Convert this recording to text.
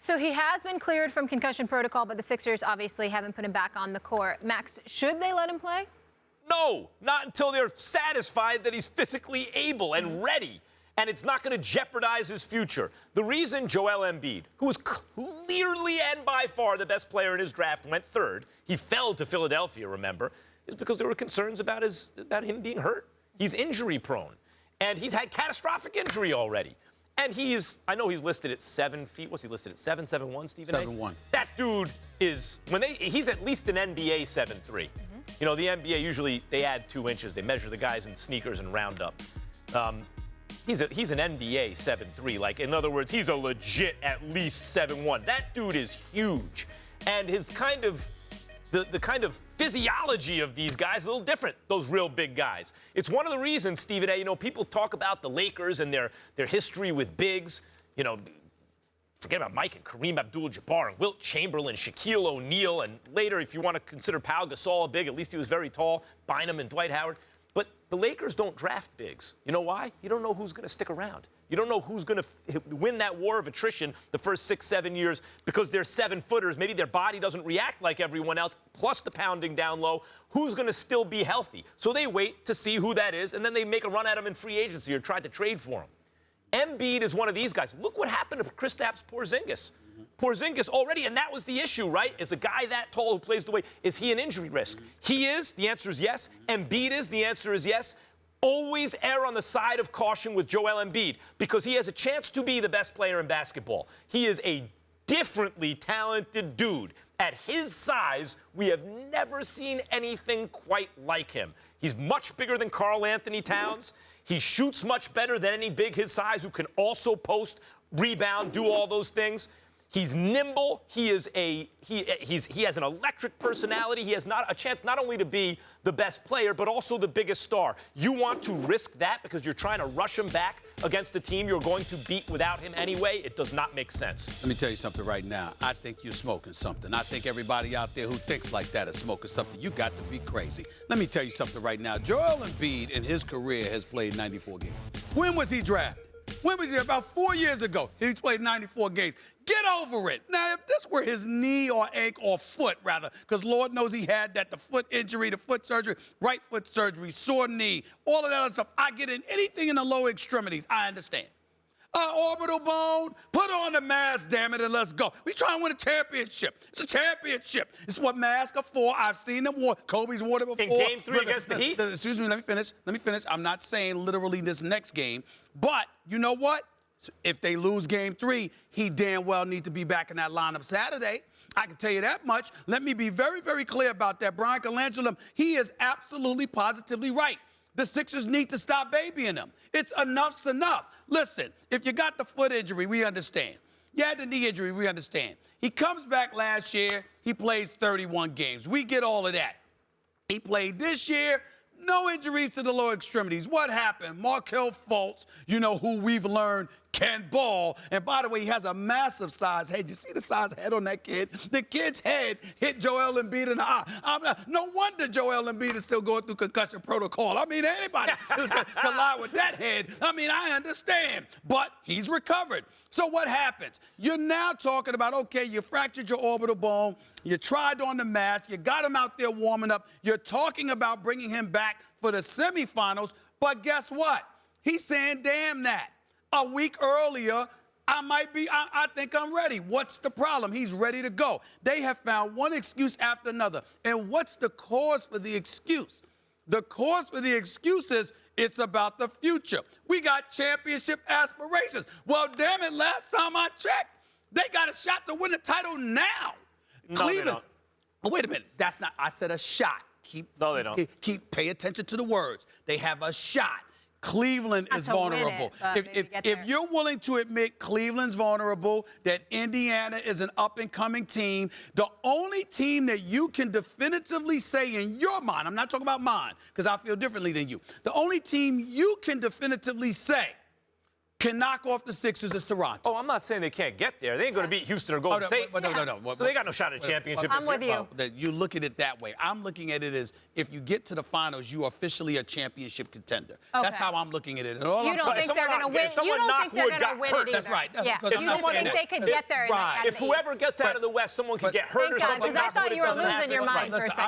So he has been cleared from concussion protocol, but the Sixers obviously haven't put him back on the court. Max, should they let him play? No, not until they're satisfied that he's physically able and ready. And it's not going to jeopardize his future. The reason Joel Embiid, who was clearly and by far the best player in his draft, went third, he fell to Philadelphia, remember, is because there were concerns about him being hurt. He's injury prone. And he's had catastrophic injury already. And I know he's listed at 7 feet. What's he listed at? 7'1", Stephen A? 7'1". That dude is, he's at least an NBA 7'3". You know, the NBA usually, they add 2 inches. They measure the guys in sneakers and round up. He's an NBA 7'3". Like, in other words, he's a legit at least 7'1". That dude is huge. And his kind of, the kind of physiology of these guys is a little different, those real big guys. It's one of the reasons, Stephen A., you know, people talk about the Lakers and their history with bigs. You know, forget about Mike and Kareem Abdul-Jabbar and Wilt Chamberlain, Shaquille O'Neal, and later, if you want to consider Pau Gasol a big, at least he was very tall, Bynum and Dwight Howard. But the Lakers don't draft bigs. You know why? You don't know who's going to stick around. You don't know who's going to win that war of attrition the first 6, 7 years because they're 7-footers. Maybe their body doesn't react like everyone else, plus the pounding down low. Who's going to still be healthy? So they wait to see who that is, and then they make a run at him in free agency or try to trade for him. Embiid is one of these guys. Look what happened to Kristaps Porzingis. Porzingis already, and that was the issue, right? Is a guy that tall who plays the way, is he an injury risk? He is. The answer is yes. Embiid is. The answer is yes. Always err on the side of caution with Joel Embiid because he has a chance to be the best player in basketball. He is a differently talented dude. At his size, we have never seen anything quite like him. He's much bigger than Karl Anthony Towns. He shoots much better than any big his size who can also post, rebound, do all those things. He's nimble. He has an electric personality. He has a chance not only to be the best player, but also the biggest star. You want to risk that because you're trying to rush him back against a team you're going to beat without him anyway? It does not make sense. Let me tell you something right now. I think you're smoking something. I think everybody out there who thinks like that is smoking something. You got to be crazy. Let me tell you something right now. Joel Embiid in his career has played 94 games. When was he drafted? When was he? About 4 years ago. He's played 94 games. Get over it. Now, if this were his knee or ankle or foot, rather, because Lord knows he had that, the foot injury, the foot surgery, right foot surgery, sore knee, all of that other stuff. I get in anything in the lower extremities. I understand. Orbital bone, put on the mask, damn it, and let's go. We trying to win a championship. It's a championship. It's what masks are for. I've seen them worn. Kobe's worn it before. In Game 3 against the Heat? Excuse me, let me finish. I'm not saying literally this next game, but you know what? If they lose Game 3, he damn well need to be back in that lineup Saturday. I can tell you that much. Let me be very, very clear about that. Brian Colangelo, he is absolutely positively right. The Sixers need to stop babying him. It's enough's enough. Listen, if you got the foot injury, we understand. You had the knee injury, we understand. He comes back last year, he plays 31 games. We get all of that. He played this year, no injuries to the lower extremities. What happened? Markelle Fultz, you know, who we've learned can ball. And by the way, he has a massive size head. You see the size head on that kid? The kid's head hit Joel Embiid in the eye. No wonder Joel Embiid is still going through concussion protocol. I mean, anybody who's going to collide with that head, I mean, I understand. But he's recovered. So what happens? You're now talking about, okay, you fractured your orbital bone. You tried on the mask. You got him out there warming up. You're talking about bringing him back for the semifinals. But guess what? He's saying, damn that. A week earlier, I think I'm ready. What's the problem? He's ready to go. They have found one excuse after another. And what's the cause for the excuse? The cause for the excuse is it's about the future. We got championship aspirations. Well, damn it, last time I checked, they got a shot to win the title now. No, Cleveland. they don't. Oh, wait a minute. That's not, I said a shot. No, they don't. Pay attention to the words. They have a shot. Cleveland is vulnerable. If you're willing to admit Cleveland's vulnerable, that Indiana is an up-and-coming team, the only team that you can definitively say in your mind, I'm not talking about mine, because I feel differently than you, the only team you can definitively say can knock off the Sixers is Toronto. Oh, I'm not saying they can't get there. They ain't going to beat Houston or Golden State. No. So they got no shot at a championship. I'm with you. You look at it that way. I'm looking at it as if you get to the finals, you are officially a championship contender. Okay. That's how I'm looking at it. And all You I'm don't trying- think they're going to win? You don't think they're going to win it either? That's right. Yeah. Because You I'm just not saying think that. they could get there. Right. If whoever gets out of the West, someone could get hurt or Thank God, something. because I thought you were losing your mind for a Listen, second.